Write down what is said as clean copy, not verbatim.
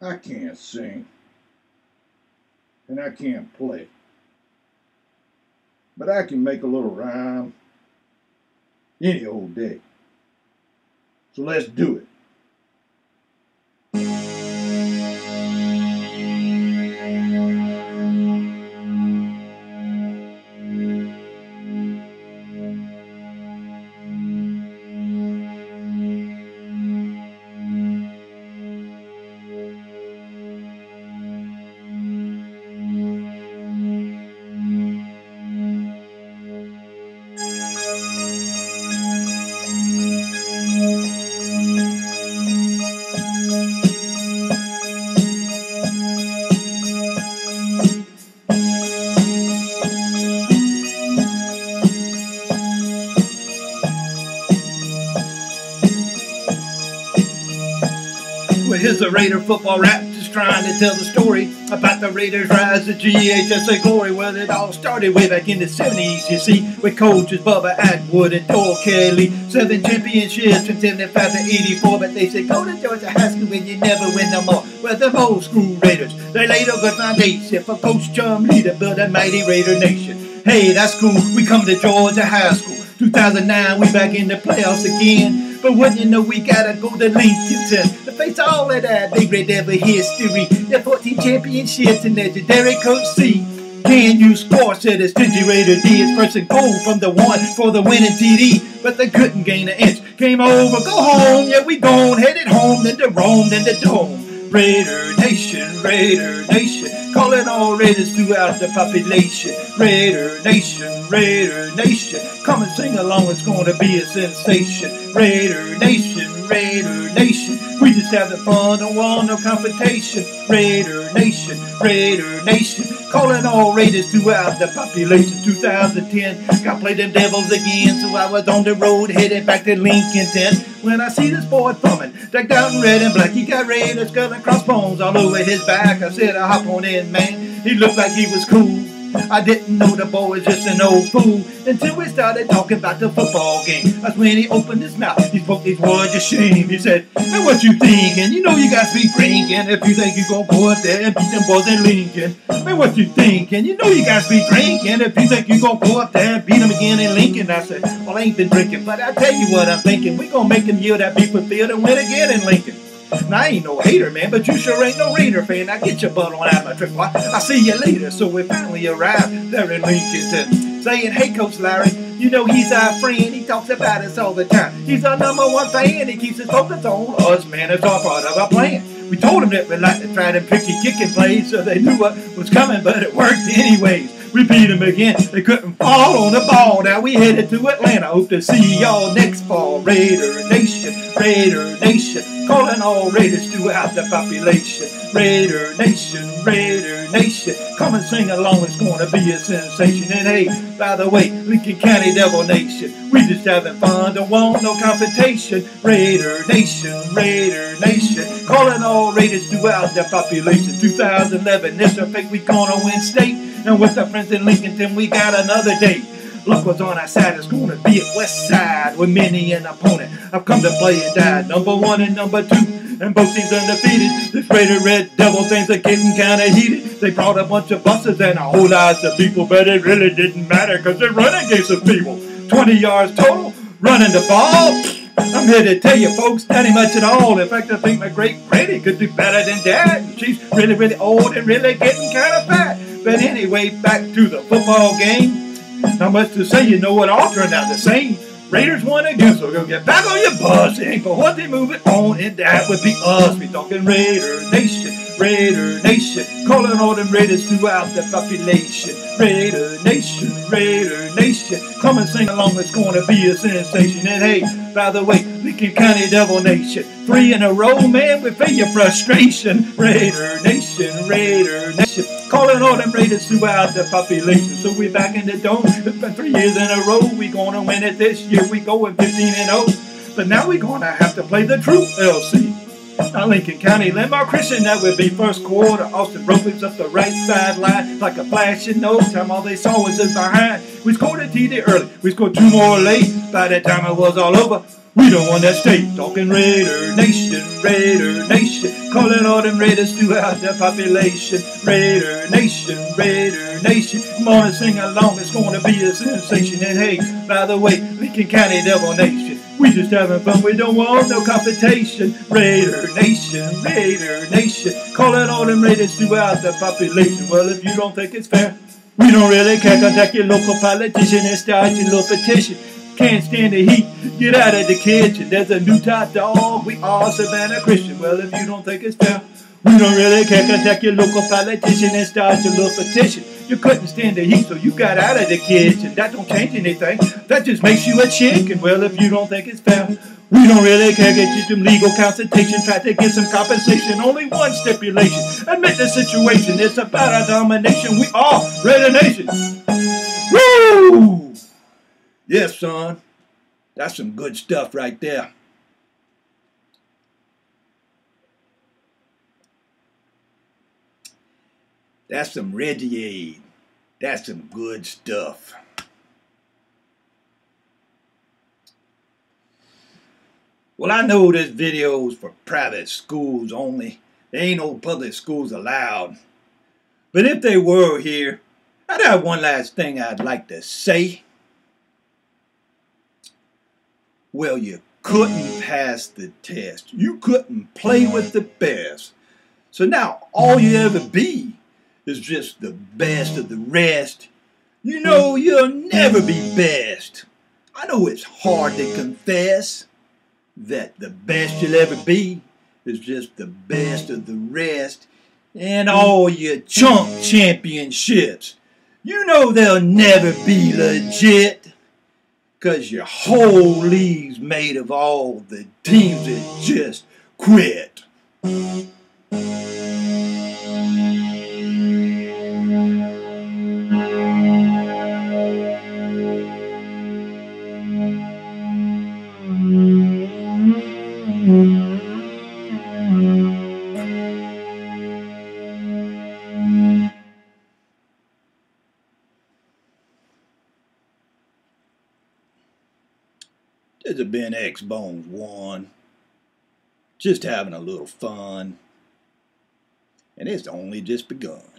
I can't sing, and I can't play, but I can make a little rhyme any old day. So let's do it. Well, here's a Raider football rap just trying to tell the story about the Raiders' rise to GHSA glory. Well, it all started way back in the 70s, you see, with coaches Bubba Atwood and Doyle Kelly. 7 championships from 75 to 84, but they said, go to Georgia High School and you never win no more. Well, them old school Raiders, they laid a good foundation for Coach Chum Lee to build a mighty Raider nation. Hey, that's cool, we come to Georgia High School. 2009, we back in the playoffs again. But wouldn't you know we gotta go to Lincoln to face all of that big Red Devil history. The 14 championships and legendary Coach C. Can you score? Said the stingy Raider D. It's first and goal from the one for the winning TD. But they couldn't gain an inch. Game over, go home. Yeah, we gone. Headed home, then to Rome, then to Dome. Raider Nation, Raider Nation. Calling all Raiders throughout the population. Raider Nation, Raider Nation. Come and sing along, it's gonna be a sensation. Raider Nation, Raider Nation. We just having fun, don't want no confrontation. Raider Nation, Raider Nation. Calling all Raiders throughout the population. 2010, got played them Devils again, so I was on the road headed back to Lincoln 10. When I see this boy thumbing, decked out in red and black, he got Raiders skull and crossbones all over his back. I said, I hop on in, man. He looked like he was cool. I didn't know the boy was just an old fool until we started talking about the football game. That's when he opened his mouth. He spoke these words of shame. He said, "Man, what you thinking? You know you got to be drinking if you think you gonna go up there and beat them boys in Lincoln. Man, what you thinking? You know you got to be drinking if you think you gonna go up there and beat them again in Lincoln." I said, "Well, I ain't been drinking, but I tell you what I'm thinking. We gonna make him yield that Beefwood Field and win again in Lincoln." Now, I ain't no hater, man, but you sure ain't no Raider fan. Now get your butt on out of my trip. I'll see you later. So we finally arrived there in Lincoln, saying, "Hey, Coach Larry, you know he's our friend. He talks about us all the time. He's our #1 fan. He keeps his focus on us, man. It's all part of our plan." We told him that we like to try them tricky kicking plays, so they knew what was coming, but it worked anyways. We beat them again. They couldn't fall on the ball. Now we headed to Atlanta. Hope to see y'all next fall. Raider Nation, Raider Nation. Calling all Raiders throughout the population. Raider Nation, Raider Nation. Come and sing along, it's gonna be a sensation. And hey, by the way, Lincoln County Devil Nation, we just having fun, don't want no confrontation. Raider Nation, Raider Nation. Calling all Raiders throughout the population. 2011, this I think we gonna win state. And with our friends in Lincoln, we got another date. Luck was on our side, it's gonna be at West Side with many an opponent. I've come to play and die, #1 and #2, and both teams undefeated. This Raider Red Devil things are getting kinda heated. They brought a bunch of buses and a whole lot of people, but it really didn't matter, cause they're running against some people. 20 yards total, running the ball. I'm here to tell you folks, that ain't much at all. In fact, I think my great granny could do better than that. She's really, really old and really getting kinda fat. But anyway, back to the football game. Not much to say, you know it all turned out the same. Raiders won again, so go get back on your bus. Ain't for what they moving on, and that would be us. We talking Raider Nation, Raider Nation. Calling all them Raiders throughout the population. Raider Nation, Raider Nation. Come and sing along, it's gonna be a sensation. And hey, by the way, Lincoln County Devil Nation, 3 in a row, man, we feel your frustration. Raider Nation, Raider Nation. Calling all them Raiders throughout the population. So we back in the dome. It's been 3 years in a row. We gonna win it this year. We going 15-0. But now we gonna have to play the true LC. Now Lincoln County, Landmark Christian, that would be first quarter. Austin Robles up the right sideline like a flash in no time. All they saw was us behind. We scored a TD early. We scored 2 more late. By the time it was all over, We don't want that state talking Raider Nation, Raider Nation, calling all them Raiders throughout the population. Raider Nation, Raider Nation, come on and sing along, it's gonna be a sensation. And hey, by the way, Lincoln County Devil Nation, we just having fun, we don't want no confrontation. Raider Nation, Raider Nation, calling all them Raiders throughout the population. Well, if you don't think it's fair, we don't really care. Contact your local politician and start your little petition. Can't stand the heat, get out of the kitchen. There's a new top dog, we are Savannah Christian. Well, if you don't think it's fair, we don't really care. Contact your local politician and start your little petition. You couldn't stand the heat, so you got out of the kitchen. That don't change anything, that just makes you a chicken. Well, if you don't think it's fair, we don't really care. Get you some legal consultation, try to get some compensation. Only one stipulation, admit the situation. It's about our domination, we are Raider Nation. Woo! Yes, son, that's some good stuff right there. That's some Reggie. That's some good stuff. Well, I know this video's for private schools only. There ain't no public schools allowed. But if they were here, I'd have one last thing I'd like to say. Well, you couldn't pass the test. You couldn't play with the best. So now all you ever be is just the best of the rest. You know you'll never be best. I know it's hard to confess that the best you'll ever be is just the best of the rest. And all your chunk championships, you know they'll never be legit. 'Cause your whole league's made of all the teams that just quit. This has been Xbones 1, just having a little fun, and it's only just begun.